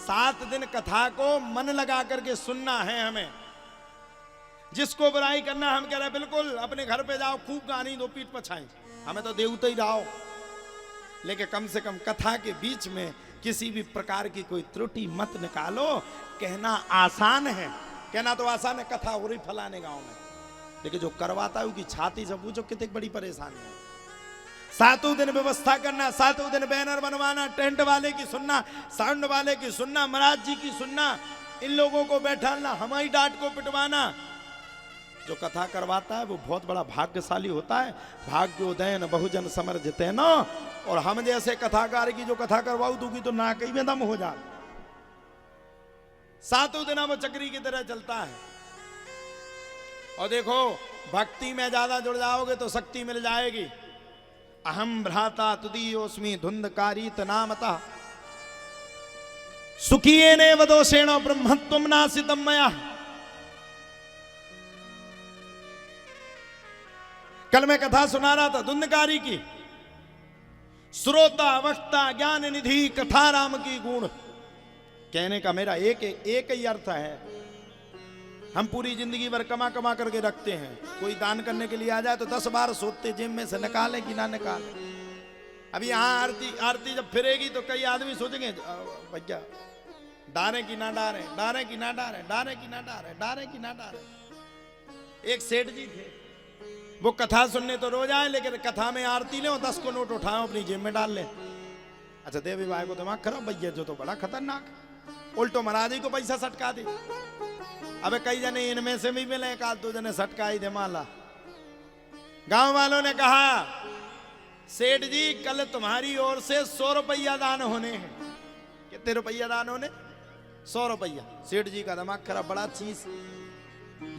7 दिन कथा को मन लगा करके सुनना है हमें। जिसको बुराई करना, हम कह रहे बिल्कुल अपने घर पे जाओ, खूब गानी दो, पीठ पछाई, हमें तो देवता ही रहो, लेकिन कम से कम कथा के बीच में किसी भी प्रकार की कोई त्रुटि मत निकालो। कहना आसान है, कहना तो आसान है, कथा हो रही फलाने गांव में, लेकिन जो करवाता है उसकी छाती से पूछो कितनी बड़ी परेशानी है। 7 दिन व्यवस्था करना, 7 दिन बैनर बनवाना, टेंट वाले की सुनना, साउंड वाले की सुनना, महाराज जी की सुनना, इन लोगों को बैठाना, हमारी डांट को पिटवाना। जो कथा करवाता है वो बहुत बड़ा भाग्यशाली होता है। भाग्योदयन बहुजन समर्जिते न। और हम जैसे कथाकार की जो कथा करवाऊ दूंगी तो ना कहीं में दम हो जाए। 7 दिन वो चक्री की तरह चलता है। और देखो, भक्ति में ज्यादा जुड़ जाओगे तो शक्ति मिल जाएगी। अहम भ्राता तुदीयोस्मि धुंधकारी तनामता सुखिये वदोषेण ब्रह्मत्वम नासितम मया। कल मैं कथा सुना रहा था धुंधकारी की। श्रोता वक्ता ज्ञान निधि कथा राम की गुण। कहने का मेरा एक ही अर्थ है। हम पूरी जिंदगी भर कमा कमा करके रखते हैं, कोई दान करने के लिए आ जाए तो 10 बार सोचते जेब में से निकाले कि ना निकाले। अभी यहाँ आरती जब फिरेगी तो कई आदमी सोचेंगे भैया डारे की ना डारे, डारे की ना डारे, डारे की ना डारे, डारे की ना डारे। एक सेठ जी थे, वो कथा सुनने तो रोज आए, लेकिन कथा में आरती ले 10 को नोट उठाओ अपनी जेब में डाल ले। अच्छा, देवी भाई को दिमाग खराब, भैया जो तो बड़ा खतरनाक, उल्टो महाराज जी को पैसा सटका दे। अबे कई जने इनमें से भी मिले, 1-2 जने सटका ही दे माला। गांव वालों ने कहा सेठ जी कल तुम्हारी ओर से 100 रुपया दान होने हैं। कितने रुपया दान होने? 100 रुपया। सेठ जी का दिमाग खराब, बड़ा चीज,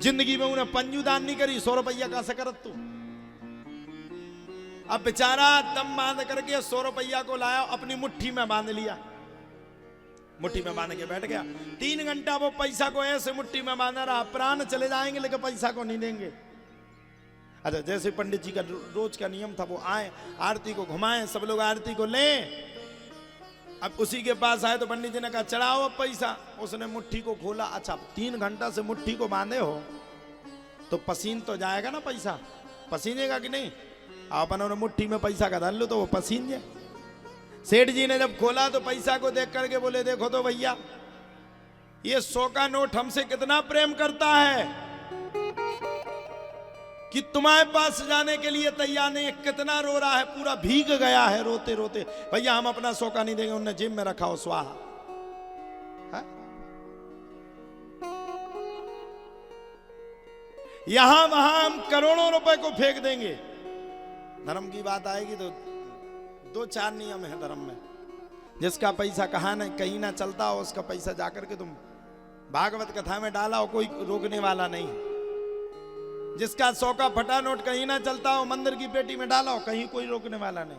जिंदगी में उन्हें पंजू दान नहीं करी, 100 रुपया का सकरत तू। अब बेचारा दम बांध करके 100 रुपया को लाया, अपनी मुट्ठी में बांध लिया, मुट्ठी में बांध के बैठ गया। 3 घंटा वो पैसा को ऐसे मुट्ठी में बांधा रहा, प्राण चले जाएंगे लेकिन पैसा को नहीं देंगे। अच्छा, जैसे पंडित जी का रोज का नियम था, वो आए, आरती को घुमाए, सब लोग आरती को लें। अब उसी के पास आए तो पंडित जी ने कहा चढ़ाओ अब पैसा। उसने मुट्ठी को खोला। अच्छा, 3 घंटा से मुट्ठी को बांधे हो तो पसीन तो जाएगा ना पैसा, पसीनेगा कि नहीं? अपन मुट्ठी में पैसा का डाल लो तो वो पसीन जाए। सेठ जी ने जब खोला तो पैसा को देख करके बोले देखो तो भैया, ये 100 का नोट हमसे कितना प्रेम करता है कि तुम्हारे पास जाने के लिए तैयार नहीं है, कितना रो रहा है, पूरा भीग गया है रोते रोते। भैया हम अपना 100 का नहीं देंगे, उन्होंने जेब में रखा हो, स्वाहा। यहां वहां हम करोड़ों रुपए को फेंक देंगे। धर्म की बात आएगी तो 2-4 नियम है धर्म में। जिसका पैसा कहीं ना चलता हो, उसका पैसा जाकर के तुम भागवत कथा में डाला हो, कोई रोकने वाला नहीं। जिसका 100 का फटा नोट कहीं ना चलता हो, मंदिर की पेटी में डाला हो, कहीं कोई रोकने वाला नहीं।